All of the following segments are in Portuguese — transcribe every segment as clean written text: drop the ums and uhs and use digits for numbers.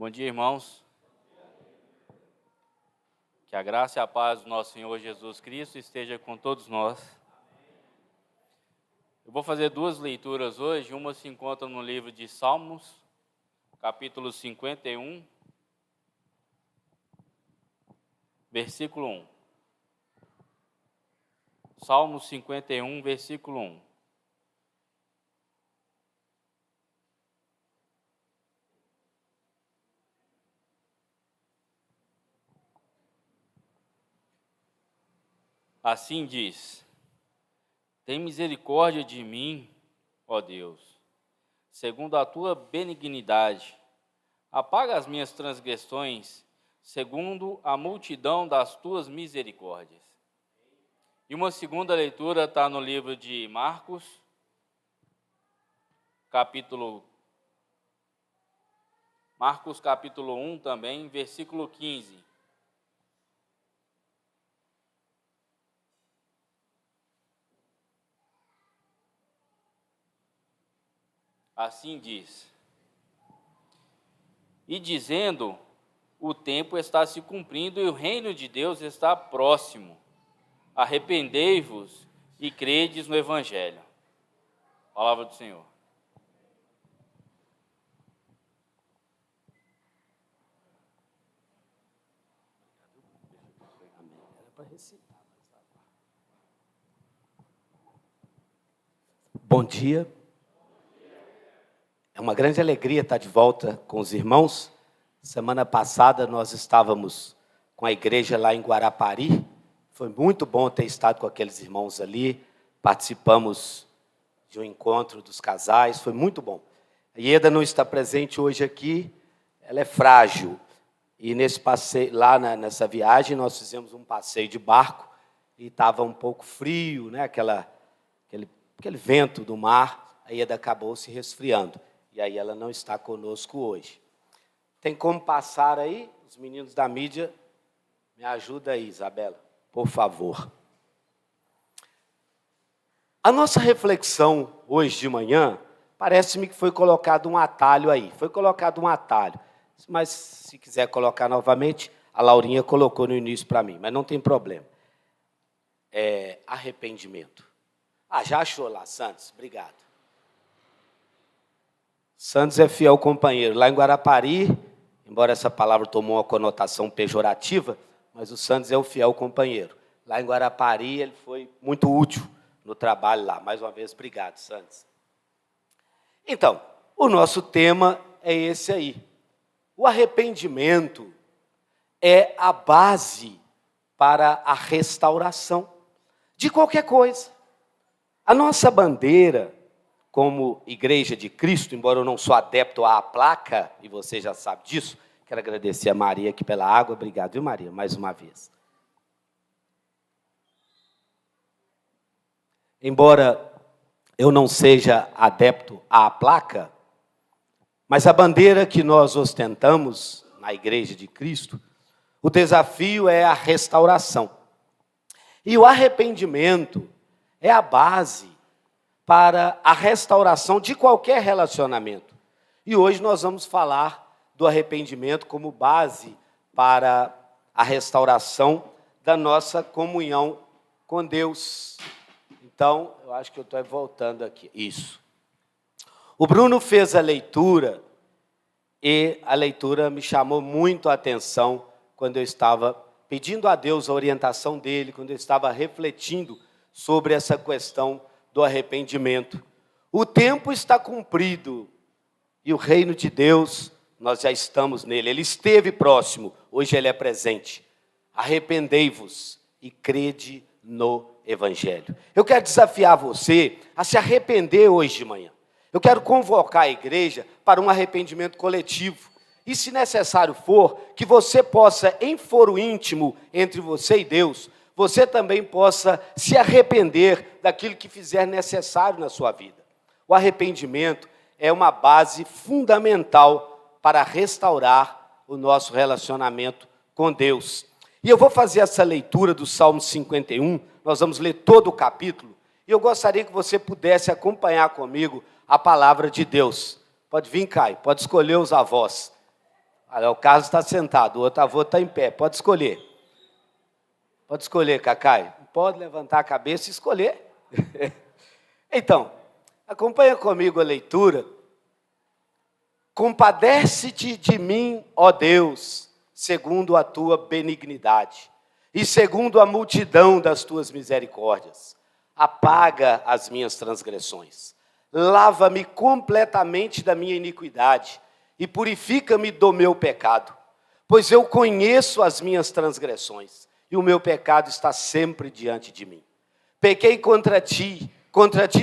Bom dia, irmãos. Que a graça e a paz do nosso Senhor Jesus Cristo esteja com todos nós. Eu vou fazer duas leituras hoje. Uma se encontra no livro de Salmos, capítulo 51, versículo 1. Salmos 51, versículo 1. Assim diz: tem misericórdia de mim, ó Deus, segundo a tua benignidade. Apaga as minhas transgressões, segundo a multidão das tuas misericórdias. E uma segunda leitura está no livro de Marcos, capítulo 1 também, versículo 15. Assim diz: e dizendo, o tempo está se cumprindo e o reino de Deus está próximo. Arrependei-vos e credes no Evangelho. Palavra do Senhor. Bom dia. É uma grande alegria estar de volta com os irmãos. Semana passada nós estávamos com a igreja lá em Guarapari. Foi muito bom ter estado com aqueles irmãos ali. Participamos de um encontro dos casais, foi muito bom. A Ieda não está presente hoje aqui, ela é frágil. E nesse passeio, lá nessa viagem nós fizemos um passeio de barco e estava um pouco frio, né? Aquele vento do mar. A Ieda acabou se resfriando. E aí ela não está conosco hoje. Tem como passar aí? Os meninos da mídia, me ajuda aí, Isabela, por favor. A nossa reflexão hoje de manhã, parece-me que foi colocado um atalho aí. Foi colocado um atalho. Mas se quiser colocar novamente, a Laurinha colocou no início para mim, mas não tem problema. Arrependimento. Já achou lá, Santos? Obrigado. Santos é fiel companheiro. Lá em Guarapari, embora essa palavra tomou uma conotação pejorativa, mas o Santos é o fiel companheiro. Lá em Guarapari, ele foi muito útil no trabalho lá. Mais uma vez, obrigado, Santos. Então, o nosso tema é esse aí. O arrependimento é a base para a restauração de qualquer coisa. A nossa bandeira, como Igreja de Cristo, embora eu não sou adepto à placa, e você já sabe disso, quero agradecer a Maria aqui pela água. Obrigado, viu, Maria, mais uma vez. Embora eu não seja adepto à placa, mas a bandeira que nós ostentamos na Igreja de Cristo, o desafio é a restauração. E o arrependimento é a base para a restauração de qualquer relacionamento. E hoje nós vamos falar do arrependimento como base para a restauração da nossa comunhão com Deus. Então, eu acho que eu estou voltando aqui. Isso. O Bruno fez a leitura e a leitura me chamou muito a atenção quando eu estava pedindo a Deus a orientação dele, quando eu estava refletindo sobre essa questão do arrependimento. O tempo está cumprido e o reino de Deus, nós já estamos nele. Ele esteve próximo, hoje ele é presente. Arrependei-vos e crede no Evangelho. Eu quero desafiar você a se arrepender hoje de manhã. Eu quero convocar a igreja para um arrependimento coletivo. E se necessário for, que você possa, em foro íntimo entre você e Deus, você também possa se arrepender daquilo que fizer necessário na sua vida. O arrependimento é uma base fundamental para restaurar o nosso relacionamento com Deus. E eu vou fazer essa leitura do Salmo 51, nós vamos ler todo o capítulo, e eu gostaria que você pudesse acompanhar comigo a palavra de Deus. Pode vir, Caio, pode escolher os avós. Olha, o Carlos está sentado, o outro avô está em pé. Pode escolher. Pode escolher, Cacai. Pode levantar a cabeça e escolher. Então, acompanha comigo a leitura. Compadece-te de mim, ó Deus, segundo a tua benignidade, e segundo a multidão das tuas misericórdias. Apaga as minhas transgressões. Lava-me completamente da minha iniquidade e purifica-me do meu pecado. Pois eu conheço as minhas transgressões e o meu pecado está sempre diante de mim. Pequei contra ti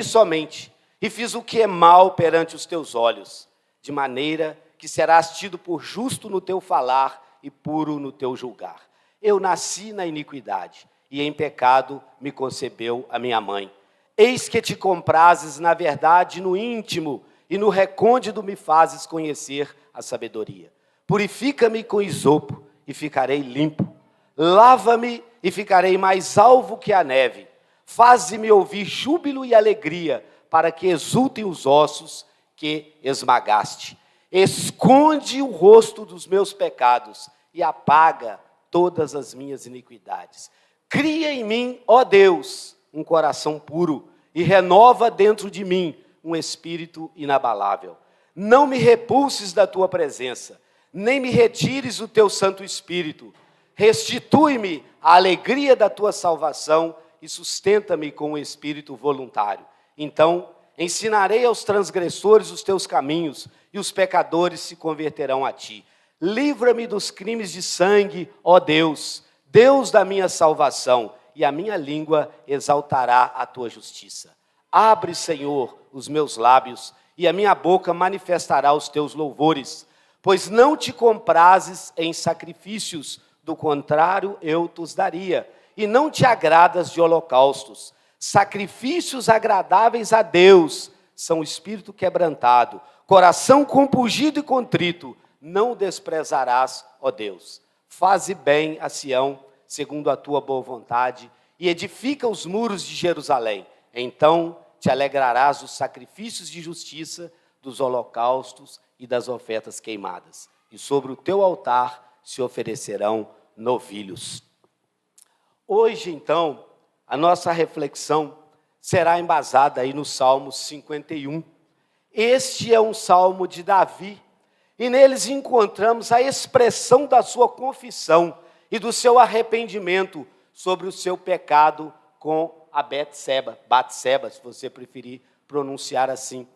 somente, e fiz o que é mal perante os teus olhos, de maneira que serás tido por justo no teu falar e puro no teu julgar. Eu nasci na iniquidade, e em pecado me concebeu a minha mãe. Eis que te comprazes na verdade no íntimo, e no recôndito me fazes conhecer a sabedoria. Purifica-me com isopo, e ficarei limpo. Lava-me, e ficarei mais alvo que a neve. Faze-me ouvir júbilo e alegria, para que exultem os ossos que esmagaste. Esconde o rosto dos meus pecados e apaga todas as minhas iniquidades. Cria em mim, ó Deus, um coração puro e renova dentro de mim um espírito inabalável. Não me repulses da tua presença, nem me retires o teu Santo Espírito. Restitui-me a alegria da tua salvação e sustenta-me com um espírito voluntário. Então, ensinarei aos transgressores os teus caminhos, e os pecadores se converterão a ti. Livra-me dos crimes de sangue, ó Deus, Deus da minha salvação, e a minha língua exaltará a tua justiça. Abre, Senhor, os meus lábios, e a minha boca manifestará os teus louvores, pois não te comprazes em sacrifícios, do contrário eu te os daria, e não te agradas de holocaustos. Sacrifícios agradáveis a Deus são o espírito quebrantado, coração compungido e contrito, não desprezarás, ó Deus. Faze bem a Sião, segundo a tua boa vontade, e edifica os muros de Jerusalém. Então te alegrarás dos sacrifícios de justiça, dos holocaustos e das ofertas queimadas. E sobre o teu altar se oferecerão novilhos. Hoje, então, a nossa reflexão será embasada aí no Salmo 51. Este é um salmo de Davi, e neles encontramos a expressão da sua confissão e do seu arrependimento sobre o seu pecado com a Batseba, se você preferir pronunciar assim.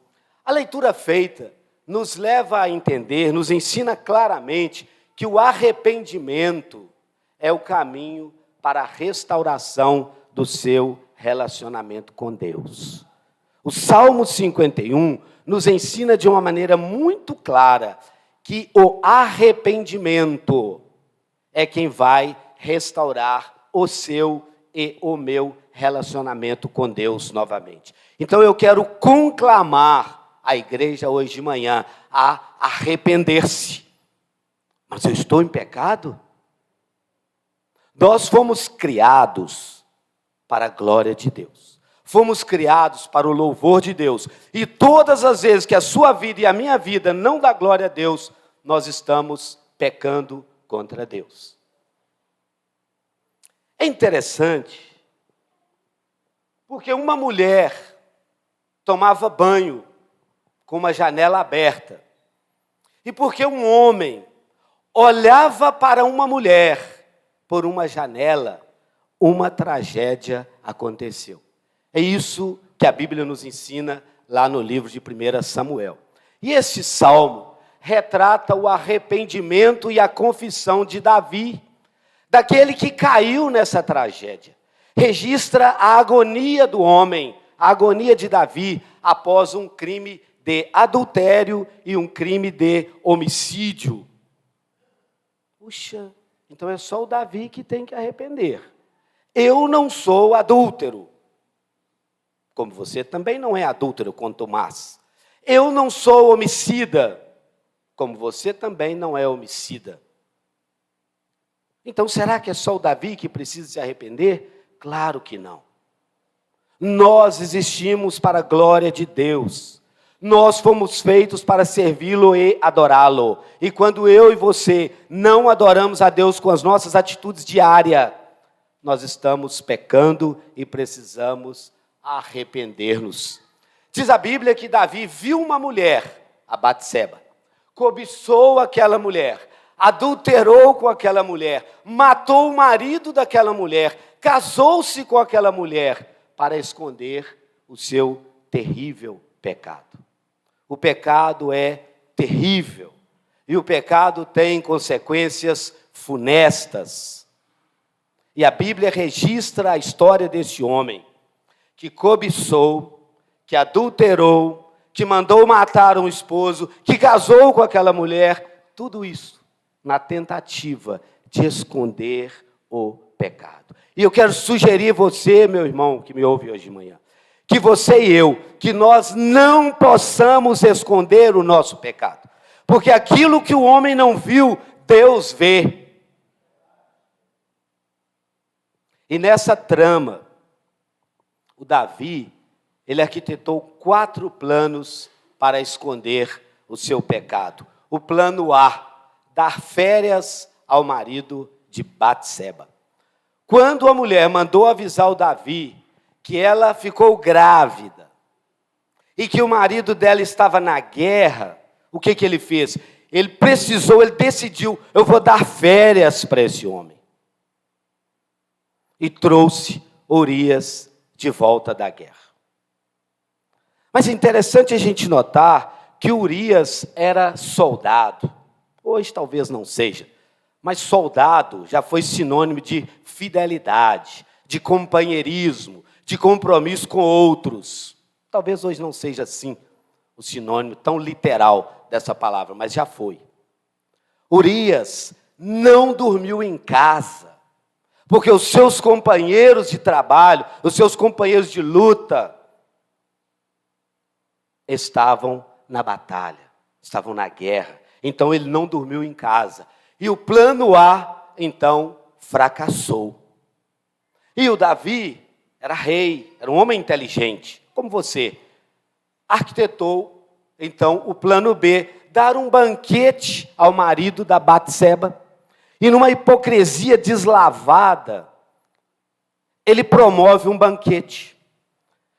A leitura feita nos leva a entender, nos ensina claramente que o arrependimento é o caminho para a restauração do seu relacionamento com Deus. O Salmo 51 nos ensina de uma maneira muito clara que o arrependimento é quem vai restaurar o seu e o meu relacionamento com Deus novamente. Então eu quero conclamar a igreja hoje de manhã a arrepender-se. Mas eu estou em pecado? Nós fomos criados para a glória de Deus. Fomos criados para o louvor de Deus. E todas as vezes que a sua vida e a minha vida não dá glória a Deus, nós estamos pecando contra Deus. É interessante, porque uma mulher tomava banho com uma janela aberta. E porque um homem olhava para uma mulher por uma janela, uma tragédia aconteceu. É isso que a Bíblia nos ensina lá no livro de 1 Samuel. E este salmo retrata o arrependimento e a confissão de Davi, daquele que caiu nessa tragédia. Registra a agonia do homem, a agonia de Davi após um crime de adultério e um crime de homicídio. Puxa, então é só o Davi que tem que arrepender. Eu não sou adúltero, como você também não é adúltero, quanto mais. Eu não sou homicida, como você também não é homicida. Então, será que é só o Davi que precisa se arrepender? Claro que não. Nós existimos para a glória de Deus. Nós fomos feitos para servi-lo e adorá-lo. E quando eu e você não adoramos a Deus com as nossas atitudes diárias, nós estamos pecando e precisamos arrepender-nos. Diz a Bíblia que Davi viu uma mulher, a Batseba, cobiçou aquela mulher, adulterou com aquela mulher, matou o marido daquela mulher, casou-se com aquela mulher para esconder o seu terrível pecado. O pecado é terrível e o pecado tem consequências funestas. E a Bíblia registra a história desse homem que cobiçou, que adulterou, que mandou matar um esposo, que casou com aquela mulher, tudo isso na tentativa de esconder o pecado. E eu quero sugerir você, meu irmão, que me ouve hoje de manhã, que você e eu, que nós não possamos esconder o nosso pecado. Porque aquilo que o homem não viu, Deus vê. E nessa trama, o Davi, ele arquitetou 4 planos para esconder o seu pecado. O plano A, dar férias ao marido de Batseba. Quando a mulher mandou avisar o Davi que ela ficou grávida e que o marido dela estava na guerra, o que ele fez? Ele decidiu, eu vou dar férias para esse homem. E trouxe Urias de volta da guerra. Mas é interessante a gente notar que Urias era soldado. Hoje talvez não seja, mas soldado já foi sinônimo de fidelidade, de companheirismo, de compromisso com outros. Talvez hoje não seja assim o sinônimo tão literal dessa palavra, mas já foi. Urias não dormiu em casa, porque os seus companheiros de trabalho, os seus companheiros de luta, estavam na batalha, estavam na guerra. Então ele não dormiu em casa. E o plano A, então, fracassou. E o Davi era rei, era um homem inteligente, como você. Arquitetou, então, o plano B, dar um banquete ao marido da Batseba. E numa hipocrisia deslavada, ele promove um banquete.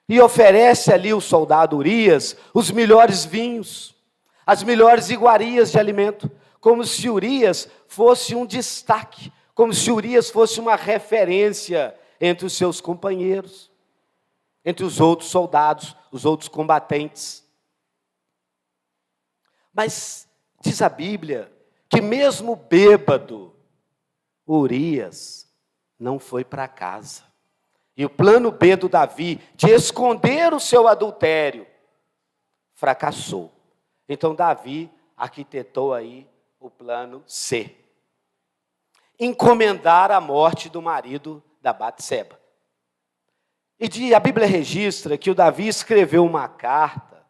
E oferece ali ao soldado Urias os melhores vinhos, as melhores iguarias de alimento, como se Urias fosse um destaque, como se Urias fosse uma referência entre os seus companheiros, entre os outros soldados, os outros combatentes. Mas diz a Bíblia que mesmo bêbado, Urias não foi para casa. E o plano B do Davi, de esconder o seu adultério, fracassou. Então Davi arquitetou aí o plano C. Encomendar a morte do marido da Batseba. E a Bíblia registra que o Davi escreveu uma carta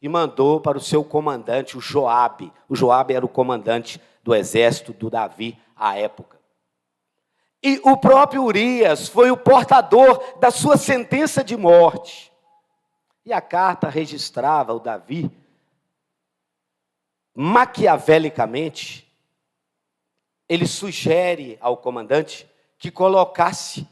e mandou para o seu comandante, o Joabe. O Joabe era o comandante do exército do Davi à época. E o próprio Urias foi o portador da sua sentença de morte. E a carta registrava o Davi, maquiavelicamente, ele sugere ao comandante que colocasse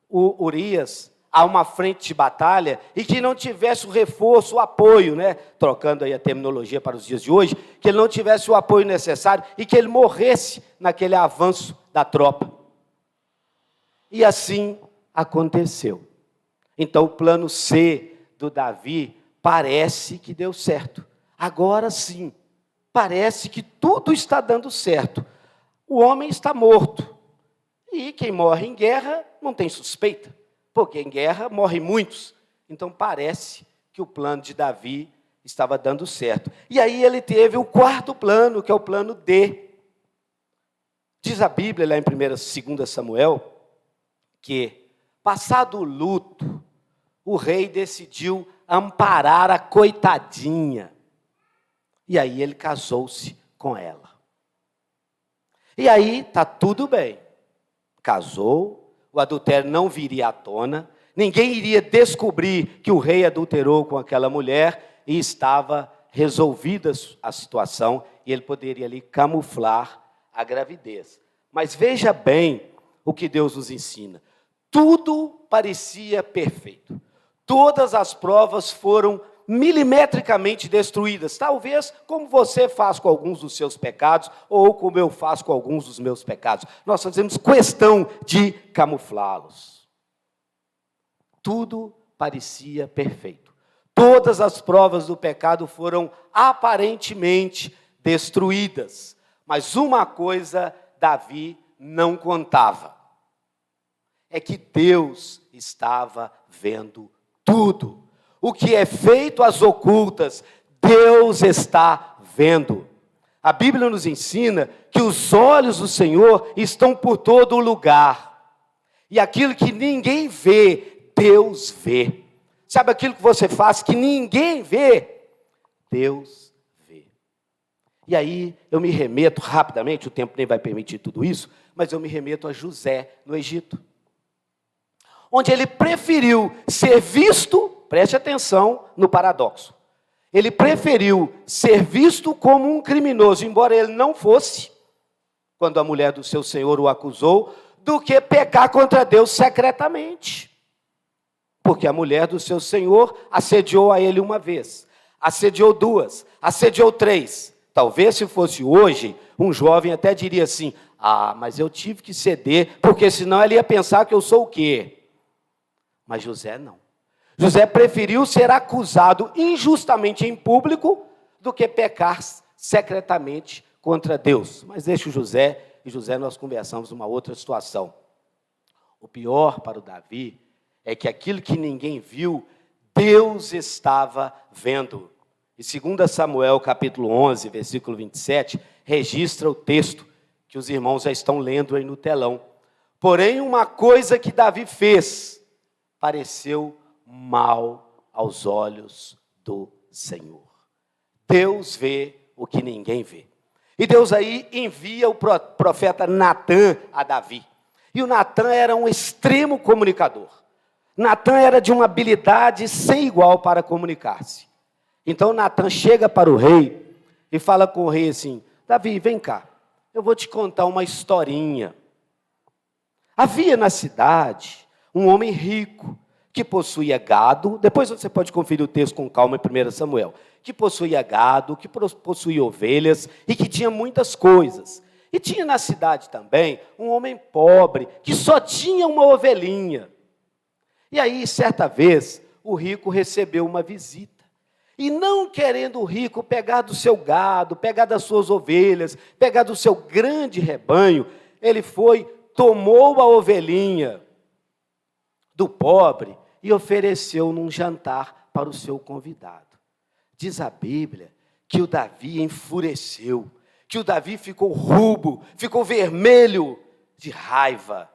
o Urias a uma frente de batalha e que não tivesse o reforço, o apoio, trocando aí a terminologia para os dias de hoje, que ele não tivesse o apoio necessário e que ele morresse naquele avanço da tropa. E assim aconteceu. Então o plano C do Davi parece que deu certo. Agora sim, parece que tudo está dando certo. O homem está morto. E quem morre em guerra não tem suspeita, porque em guerra morrem muitos. Então parece que o plano de Davi estava dando certo. E aí ele teve o 4º plano, que é o plano D. Diz a Bíblia, lá em 2 Samuel, que, passado o luto, o rei decidiu amparar a coitadinha. E aí ele casou-se com ela. E aí está tudo bem. Casou, o adultério não viria à tona, ninguém iria descobrir que o rei adulterou com aquela mulher, e estava resolvida a situação, e ele poderia ali camuflar a gravidez. Mas veja bem o que Deus nos ensina. Tudo parecia perfeito. Todas as provas foram milimetricamente destruídas, talvez como você faz com alguns dos seus pecados, ou como eu faço com alguns dos meus pecados. Nós fazemos questão de camuflá-los. Tudo parecia perfeito. Todas as provas do pecado foram aparentemente destruídas. Mas uma coisa Davi não contava. É que Deus estava vendo tudo. O que é feito às ocultas, Deus está vendo. A Bíblia nos ensina que os olhos do Senhor estão por todo lugar. E aquilo que ninguém vê, Deus vê. Sabe aquilo que você faz que ninguém vê? Deus vê. E aí eu me remeto rapidamente, o tempo nem vai permitir tudo isso, mas eu me remeto a José no Egito. Onde ele preferiu ser visto, preste atenção no paradoxo. Ele preferiu ser visto como um criminoso, embora ele não fosse, quando a mulher do seu senhor o acusou, do que pecar contra Deus secretamente. Porque a mulher do seu senhor assediou a ele uma vez, assediou duas, assediou três. Talvez se fosse hoje, um jovem até diria assim, mas eu tive que ceder, porque senão ele ia pensar que eu sou o quê? Mas José não. José preferiu ser acusado injustamente em público do que pecar secretamente contra Deus. Mas deixa o José, e José nós conversamos uma outra situação. O pior para o Davi é que aquilo que ninguém viu, Deus estava vendo. E 2 Samuel capítulo 11, versículo 27, registra o texto que os irmãos já estão lendo aí no telão. Porém, uma coisa que Davi fez pareceu mal aos olhos do Senhor. Deus vê o que ninguém vê. E Deus aí envia o profeta Natã a Davi. E o Natã era um extremo comunicador. Natã era de uma habilidade sem igual para comunicar-se. Então Natã chega para o rei e fala com o rei assim, Davi, vem cá, eu vou te contar uma historinha. Havia na cidade um homem rico, que possuía gado, depois você pode conferir o texto com calma em 1 Samuel, que possuía gado, que possuía ovelhas, e que tinha muitas coisas. E tinha na cidade também um homem pobre, que só tinha uma ovelhinha. E aí, certa vez, o rico recebeu uma visita. E não querendo o rico pegar do seu gado, pegar das suas ovelhas, pegar do seu grande rebanho, ele foi, tomou a ovelhinha do pobre e ofereceu num jantar para o seu convidado. Diz a Bíblia que o Davi enfureceu, que o Davi ficou rubro, ficou vermelho de raiva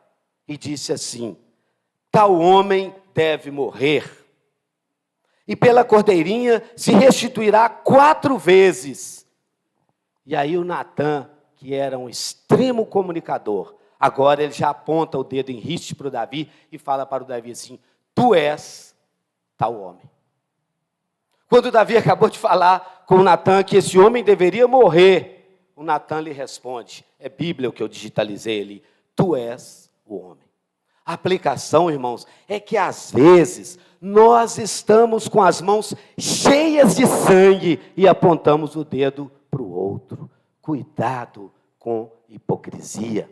e disse assim, tal homem deve morrer e pela cordeirinha se restituirá 4 vezes. E aí o Natã, que era um extremo comunicador, agora ele já aponta o dedo em riste para o Davi e fala para o Davi assim, tu és tal homem. Quando o Davi acabou de falar com o Natã que esse homem deveria morrer, o Natã lhe responde, é Bíblia o que eu digitalizei ali, tu és o homem. A aplicação, irmãos, é que às vezes nós estamos com as mãos cheias de sangue e apontamos o dedo para o outro. Cuidado com hipocrisia.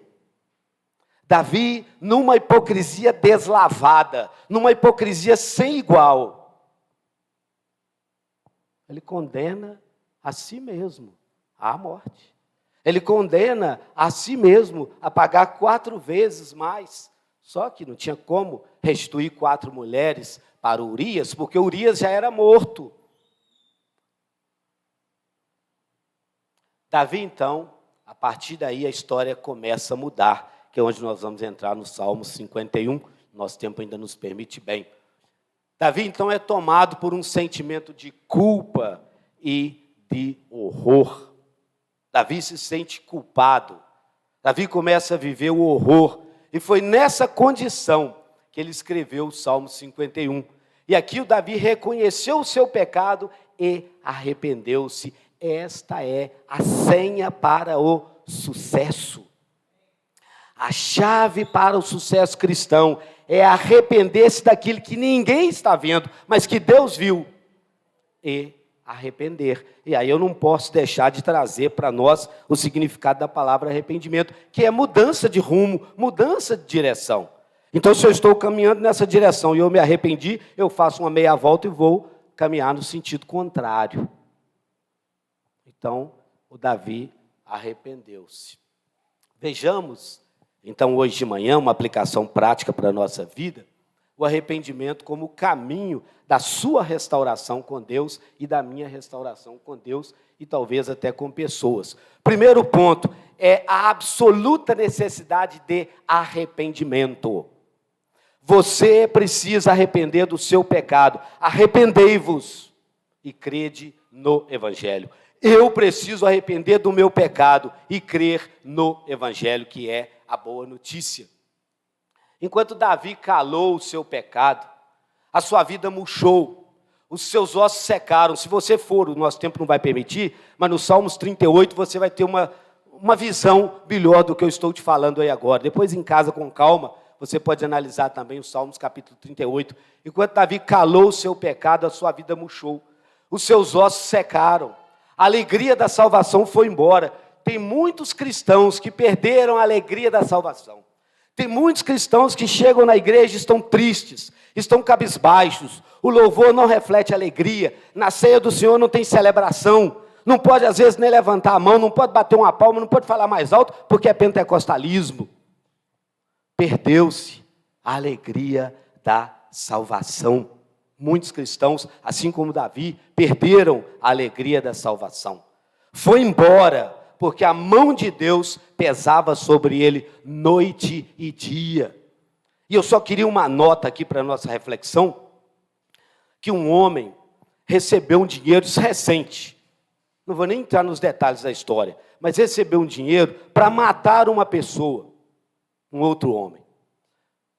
Davi, numa hipocrisia deslavada, numa hipocrisia sem igual, ele condena a si mesmo à morte. Ele condena a si mesmo a pagar 4 vezes mais. Só que não tinha como restituir 4 mulheres para Urias, porque Urias já era morto. Davi, então, a partir daí a história começa a mudar, que é onde nós vamos entrar no Salmo 51, nosso tempo ainda nos permite bem. Davi, então, é tomado por um sentimento de culpa e de horror. Davi se sente culpado. Davi começa a viver o horror. E foi nessa condição que ele escreveu o Salmo 51. E aqui o Davi reconheceu o seu pecado e arrependeu-se. Esta é a senha para o sucesso. A chave para o sucesso cristão é arrepender-se daquilo que ninguém está vendo, mas que Deus viu, e arrepender. E aí eu não posso deixar de trazer para nós o significado da palavra arrependimento, que é mudança de rumo, mudança de direção. Então, se eu estou caminhando nessa direção e eu me arrependi, eu faço uma meia volta e vou caminhar no sentido contrário. Então, o Davi arrependeu-se. Vejamos, então, hoje de manhã, uma aplicação prática para a nossa vida, o arrependimento como o caminho da sua restauração com Deus e da minha restauração com Deus e talvez até com pessoas. Primeiro ponto é a absoluta necessidade de arrependimento. Você precisa arrepender do seu pecado. Arrependei-vos e crede no Evangelho. Eu preciso arrepender do meu pecado e crer no Evangelho, que é a boa notícia. Enquanto Davi calou o seu pecado, a sua vida murchou, os seus ossos secaram. Se você for, o nosso tempo não vai permitir, mas no Salmos 38 você vai ter uma visão melhor do que eu estou te falando aí agora. Depois em casa, com calma, você pode analisar também os Salmos capítulo 38. Enquanto Davi calou o seu pecado, a sua vida murchou, os seus ossos secaram, a alegria da salvação foi embora. Tem muitos cristãos que perderam a alegria da salvação. Tem muitos cristãos que chegam na igreja e estão tristes, estão cabisbaixos. O louvor não reflete alegria. Na ceia do Senhor não tem celebração. Não pode, às vezes, nem levantar a mão, não pode bater uma palma, não pode falar mais alto, porque é pentecostalismo. Perdeu-se a alegria da salvação. Muitos cristãos, assim como Davi, perderam a alegria da salvação. Foi embora, porque a mão de Deus pesava sobre ele noite e dia. E eu só queria uma nota aqui para a nossa reflexão, que um homem recebeu um dinheiro recente, não vou nem entrar nos detalhes da história, mas recebeu um dinheiro para matar uma pessoa, um outro homem.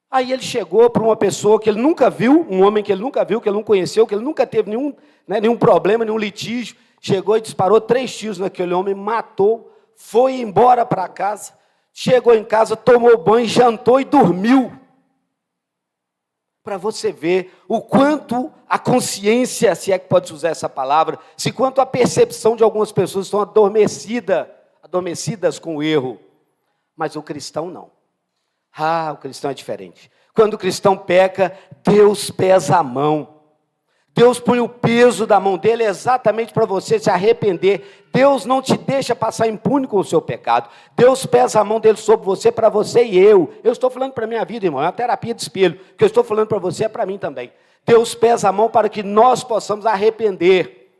Aí ele chegou para uma pessoa que ele nunca viu, um homem que ele nunca viu, que ele não conheceu, que ele nunca teve nenhum problema, nenhum litígio, chegou e disparou 3 tiros naquele homem, matou, foi embora para casa, chegou em casa, tomou banho, jantou e dormiu. Para você ver o quanto a consciência, se é que pode usar essa palavra, se quanto a percepção de algumas pessoas estão adormecidas com o erro. Mas o cristão não. O cristão é diferente. Quando o cristão peca, Deus pesa a mão. Deus põe o peso da mão dele exatamente para você se arrepender. Deus não te deixa passar impune com o seu pecado. Deus pesa a mão dele sobre você, para você e eu. Eu estou falando para a minha vida, irmão, é uma terapia de espelho. O que eu estou falando para você é para mim também. Deus pesa a mão para que nós possamos arrepender.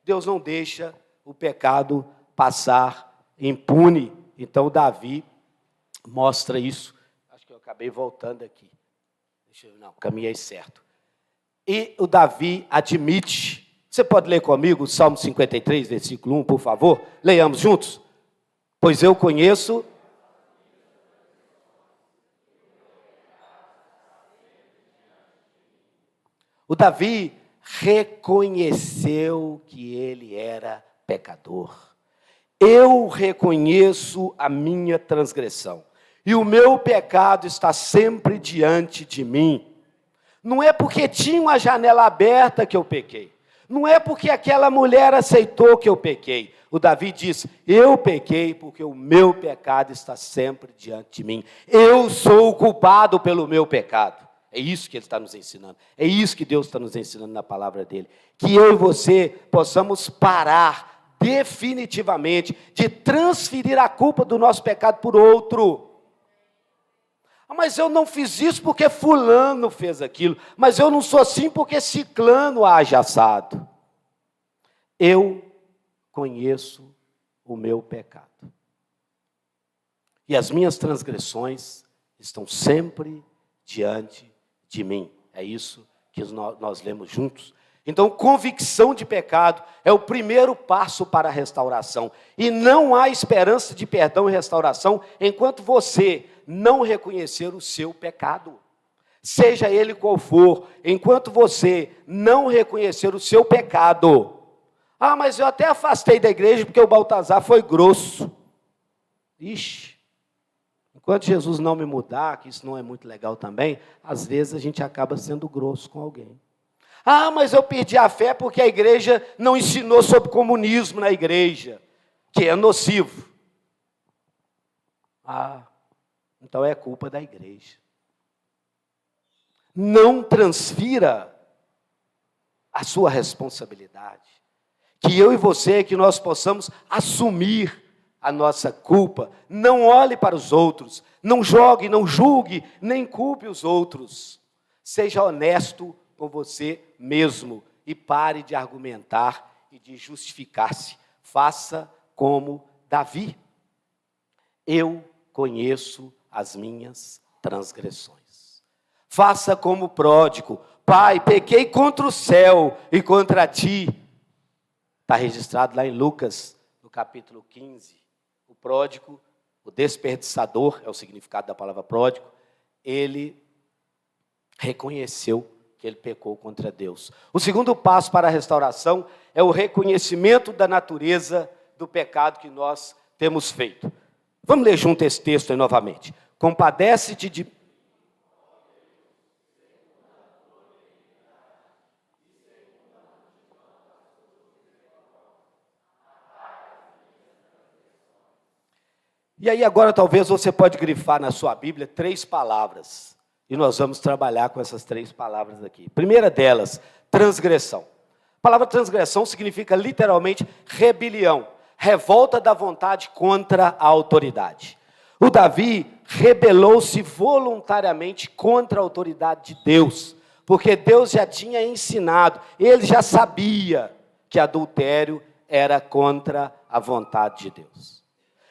Deus não deixa o pecado passar impune. Então Davi mostra isso. Acho que eu acabei voltando aqui. Não, caminhei certo. E o Davi admite. Você pode ler comigo o Salmo 53, versículo 1, por favor? Leiamos juntos. Pois eu conheço... O Davi reconheceu que ele era pecador. Eu reconheço a minha transgressão. E o meu pecado está sempre diante de mim. Não é porque tinha uma janela aberta que eu pequei. Não é porque aquela mulher aceitou que eu pequei. O Davi diz, eu pequei porque o meu pecado está sempre diante de mim. Eu sou o culpado pelo meu pecado. É isso que ele está nos ensinando. É isso que Deus está nos ensinando na palavra dele. Que eu e você possamos parar definitivamente de transferir a culpa do nosso pecado por outro. Mas eu não fiz isso porque fulano fez aquilo. Mas eu não sou assim porque ciclano age assado. Eu conheço o meu pecado. E as minhas transgressões estão sempre diante de mim. É isso que nós lemos juntos. Então, convicção de pecado é o primeiro passo para a restauração. E não há esperança de perdão e restauração enquanto você não reconhecer o seu pecado. seja ele qual for, enquanto você não reconhecer o seu pecado, mas eu até afastei da igreja porque o Baltazar foi grosso. Ixi, enquanto Jesus não me mudar, que isso não é muito legal também, às vezes a gente acaba sendo grosso com alguém. Mas eu perdi a fé porque a igreja não ensinou sobre comunismo na igreja, que é nocivo. Então é culpa da igreja. Não transfira a sua responsabilidade. Que eu e você, que nós possamos assumir a nossa culpa. Não olhe para os outros, não jogue, não julgue, nem culpe os outros. Seja honesto com você mesmo e pare de argumentar e de justificar-se. Faça como Davi. Eu conheço as minhas transgressões. Faça como o pródigo. Pai, pequei contra o céu e contra ti. Está registrado lá em Lucas, no capítulo 15. O pródigo, o desperdiçador, é o significado da palavra pródigo, ele reconheceu que ele pecou contra Deus. O segundo passo para a restauração é o reconhecimento da natureza do pecado que nós temos feito. Vamos ler junto esse texto aí novamente. Compadece-te de... E aí agora talvez você pode grifar na sua Bíblia 3 palavras. E nós vamos trabalhar com essas 3 palavras aqui. Primeira delas, transgressão. A palavra transgressão significa literalmente rebelião, revolta da vontade contra a autoridade. O Davi rebelou-se voluntariamente contra a autoridade de Deus, porque Deus já tinha ensinado, ele já sabia que adultério era contra a vontade de Deus.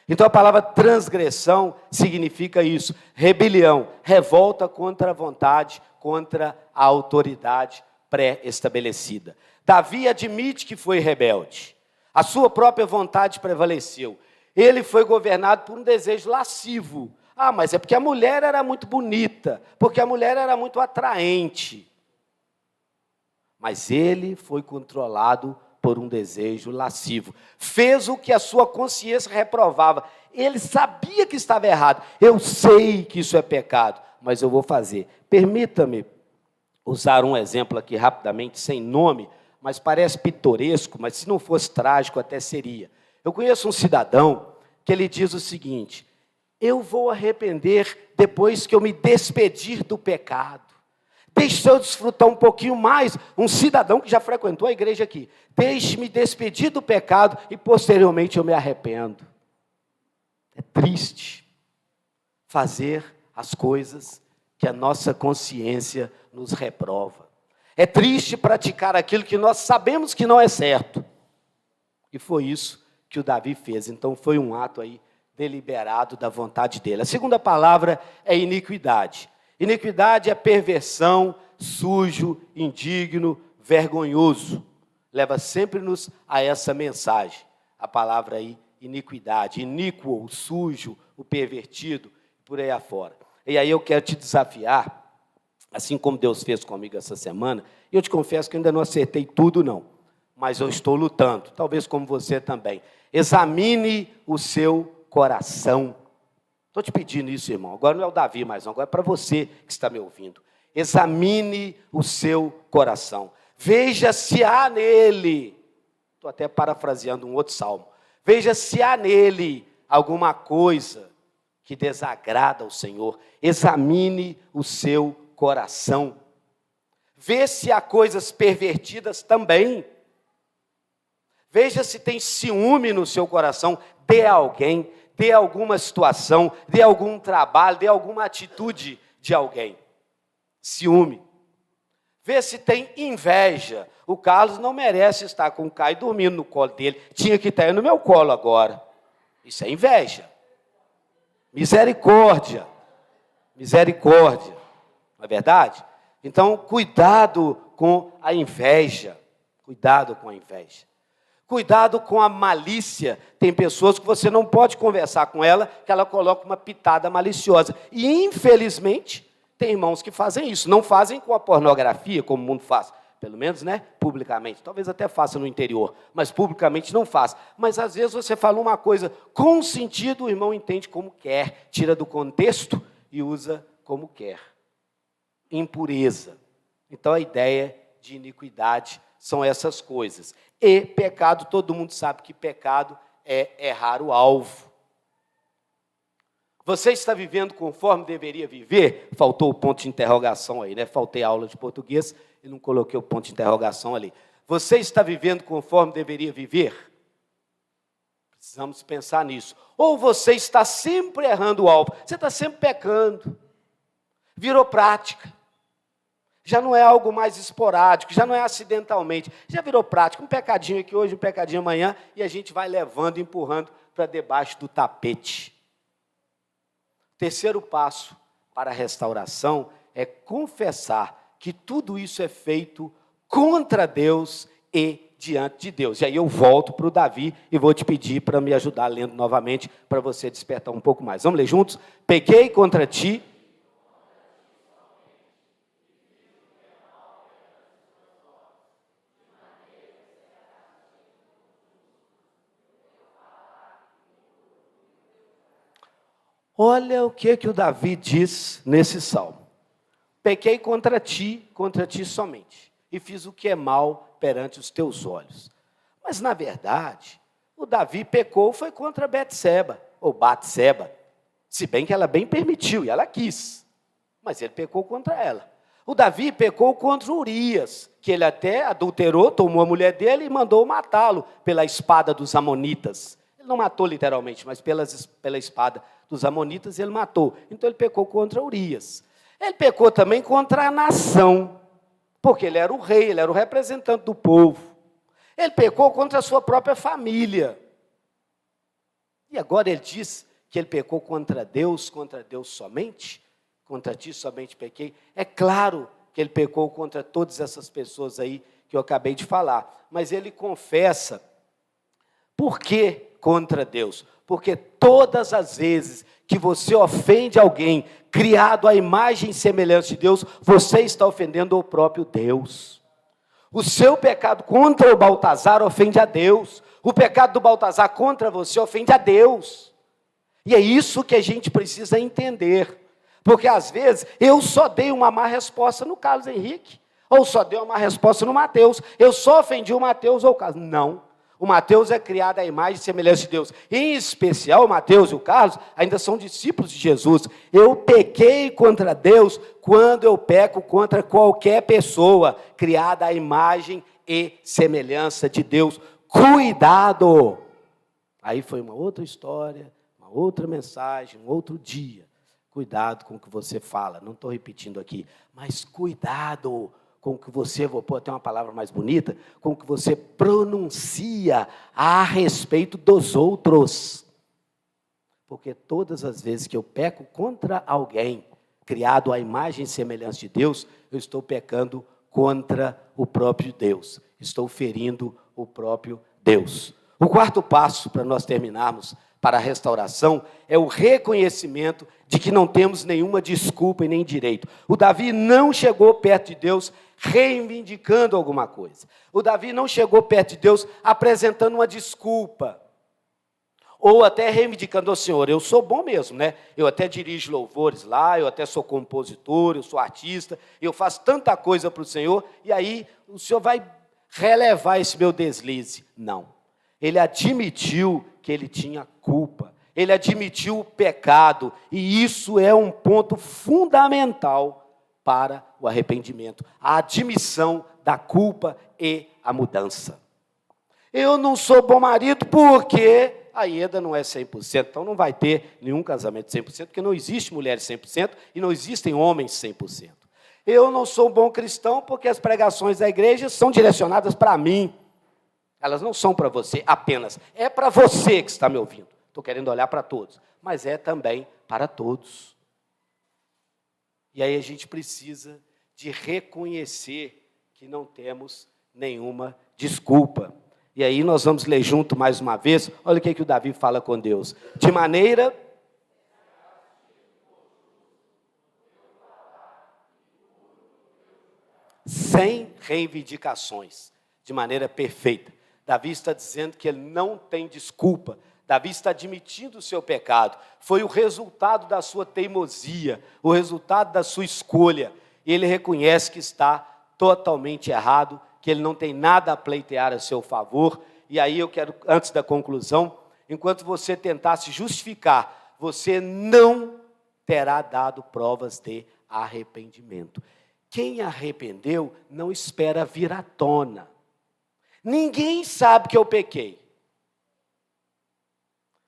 Então a palavra transgressão significa isso, rebelião, revolta contra a vontade, contra a autoridade pré-estabelecida. Davi admite que foi rebelde, a sua própria vontade prevaleceu. Ele foi governado por um desejo lascivo. Mas é porque a mulher era muito bonita, porque a mulher era muito atraente. Mas ele foi controlado por um desejo lascivo. Fez o que a sua consciência reprovava. Ele sabia que estava errado. Eu sei que isso é pecado, mas eu vou fazer. Permita-me usar um exemplo aqui rapidamente, sem nome, mas parece pitoresco, mas se não fosse trágico até seria. Eu conheço um cidadão que ele diz o seguinte: eu vou arrepender depois que eu me despedir do pecado. Deixe eu desfrutar um pouquinho mais. Um cidadão que já frequentou a igreja aqui. Deixe-me despedir do pecado e posteriormente eu me arrependo. É triste fazer as coisas que a nossa consciência nos reprova. É triste praticar aquilo que nós sabemos que não é certo. E foi isso que o Davi fez. Então foi um ato aí deliberado da vontade dele. A segunda palavra é iniquidade. Iniquidade é perversão, sujo, indigno, vergonhoso. Leva sempre-nos a essa mensagem. A palavra aí, iniquidade. Iníquo, o sujo, o pervertido, por aí afora. E aí eu quero te desafiar, assim como Deus fez comigo essa semana, e eu te confesso que ainda não acertei tudo não, mas eu estou lutando, talvez como você também. Examine o seu coração. Estou te pedindo isso, irmão. Agora não é o Davi mais não, agora é para você que está me ouvindo. Examine o seu coração. Veja se há nele, estou até parafraseando um outro salmo, veja se há nele alguma coisa que desagrada ao Senhor. Examine o seu coração. Vê se há coisas pervertidas também. Veja se tem ciúme no seu coração de alguém, de alguma situação, de algum trabalho, de alguma atitude de alguém. Ciúme. Vê se tem inveja. O Carlos não merece estar com o Caio dormindo no colo dele. Tinha que estar no meu colo agora. Isso é inveja. Misericórdia. Misericórdia. Não é verdade? Então, cuidado com a inveja. Cuidado com a inveja. Cuidado com a malícia. Tem pessoas que você não pode conversar com ela, que ela coloca uma pitada maliciosa. E, infelizmente, Tem irmãos que fazem isso, não fazem com a pornografia, como o mundo faz, pelo menos, publicamente. Talvez até faça no interior, mas publicamente não faz. Mas, às vezes, você fala uma coisa com sentido, o irmão entende como quer, tira do contexto e usa como quer. Impureza. Então, a ideia de iniquidade são essas coisas. E pecado, todo mundo sabe que pecado é errar o alvo. Você está vivendo conforme deveria viver? Faltou o ponto de interrogação aí, Faltei a aula de português e não coloquei o ponto de interrogação ali. Você está vivendo conforme deveria viver? Precisamos pensar nisso. Ou você está sempre errando o alvo? Você está sempre pecando. Virou prática. Já não é algo mais esporádico, já não é acidentalmente. Já virou prática. Um pecadinho aqui hoje, um pecadinho amanhã, e a gente vai levando, empurrando para debaixo do tapete. Terceiro passo para a restauração é confessar que tudo isso é feito contra Deus e diante de Deus. E aí eu volto para o Davi e vou te pedir para me ajudar lendo novamente, para você despertar um pouco mais. Vamos ler juntos? Pequei contra ti. Olha o que o Davi diz nesse salmo. Pequei contra ti somente, e fiz o que é mal perante os teus olhos. Mas, na verdade, o Davi pecou foi contra Betseba, ou Batseba, se bem que ela bem permitiu, e ela quis, mas ele pecou contra ela. O Davi pecou contra Urias, que ele até adulterou, tomou a mulher dele e mandou matá-lo pela espada dos amonitas. Ele não matou literalmente, mas pela espada dos amonitas ele matou. Então ele pecou contra Urias. Ele pecou também contra a nação, porque ele era o rei, ele era o representante do povo. Ele pecou contra a sua própria família. E agora ele diz que ele pecou contra Deus somente? Contra ti somente pequei. É claro que ele pecou contra todas essas pessoas aí que eu acabei de falar. Mas ele confessa. Por que contra Deus? Porque todas as vezes que você ofende alguém criado à imagem e semelhança de Deus, você está ofendendo o próprio Deus. O seu pecado contra o Baltazar ofende a Deus. O pecado do Baltazar contra você ofende a Deus. E é isso que a gente precisa entender. Porque às vezes eu só dei uma má resposta no Carlos Henrique, ou só dei uma má resposta no Mateus. Eu só ofendi o Mateus ou o Carlos. Não. O Mateus é criado à imagem e semelhança de Deus. Em especial, o Mateus e o Carlos ainda são discípulos de Jesus. Eu pequei contra Deus quando eu peco contra qualquer pessoa criada à imagem e semelhança de Deus. Cuidado! Aí foi uma outra história, uma outra mensagem, um outro dia. Cuidado com o que você fala. Não estou repetindo aqui, mas cuidado com o que você, vou pôr até uma palavra mais bonita, com o que você pronuncia a respeito dos outros. Porque todas as vezes que eu peco contra alguém, criado à imagem e semelhança de Deus, eu estou pecando contra o próprio Deus. Estou ferindo o próprio Deus. O quarto passo, para nós terminarmos, para a restauração, é o reconhecimento de que não temos nenhuma desculpa e nem direito. O Davi não chegou perto de Deus reivindicando alguma coisa. O Davi não chegou perto de Deus apresentando uma desculpa. Ou até reivindicando ao Senhor, eu sou bom mesmo, Eu até dirijo louvores lá, eu até sou compositor, eu sou artista, eu faço tanta coisa para o Senhor, e aí o Senhor vai relevar esse meu deslize. Não. Ele admitiu que ele tinha culpa. Ele admitiu o pecado. E isso é um ponto fundamental para o arrependimento. A admissão da culpa e a mudança. Eu não sou bom marido porque a Ieda não é 100%. Então não vai ter nenhum casamento 100%, porque não existe mulheres 100% e não existem homens 100%. Eu não sou um bom cristão porque as pregações da igreja são direcionadas para mim. Elas não são para você apenas. É para você que está me ouvindo. Estou querendo olhar para todos. Mas é também para todos. E aí a gente precisa de reconhecer que não temos nenhuma desculpa. E aí nós vamos ler junto mais uma vez. Olha o que o Davi fala com Deus. De maneira... sem reivindicações, de maneira perfeita. Davi está dizendo que ele não tem desculpa. Davi está admitindo o seu pecado. Foi o resultado da sua teimosia, o resultado da sua escolha. E ele reconhece que está totalmente errado, que ele não tem nada a pleitear a seu favor. E aí eu quero, antes da conclusão, enquanto você tentar se justificar, você não terá dado provas de arrependimento. Quem arrependeu não espera vir à tona. Ninguém sabe que eu pequei.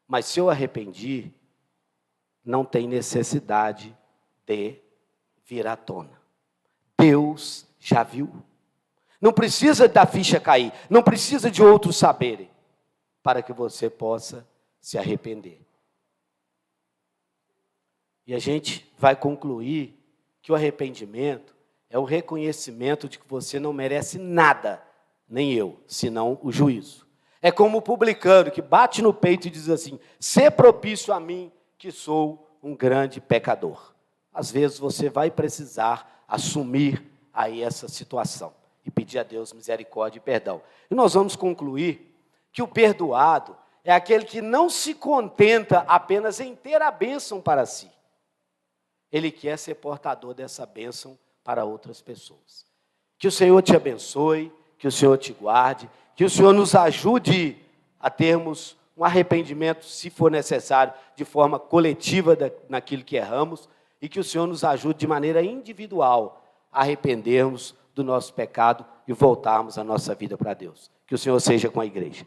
Mas se eu arrependi, não tem necessidade de vir à tona. Deus já viu. Não precisa da ficha cair, não precisa de outros saberem, para que você possa se arrepender. E a gente vai concluir que o arrependimento é o reconhecimento de que você não merece nada, nem eu, senão o juízo. É como o publicano que bate no peito e diz assim: sê propício a mim, que sou um grande pecador. Às vezes você vai precisar assumir aí essa situação e pedir a Deus misericórdia e perdão. E nós vamos concluir que o perdoado é aquele que não se contenta apenas em ter a bênção para si. Ele quer ser portador dessa bênção para outras pessoas. Que o Senhor te abençoe, que o Senhor te guarde, que o Senhor nos ajude a termos um arrependimento, se for necessário, de forma coletiva naquilo que erramos, e que o Senhor nos ajude de maneira individual a arrependermos do nosso pecado e voltarmos a nossa vida para Deus. Que o Senhor seja com a igreja.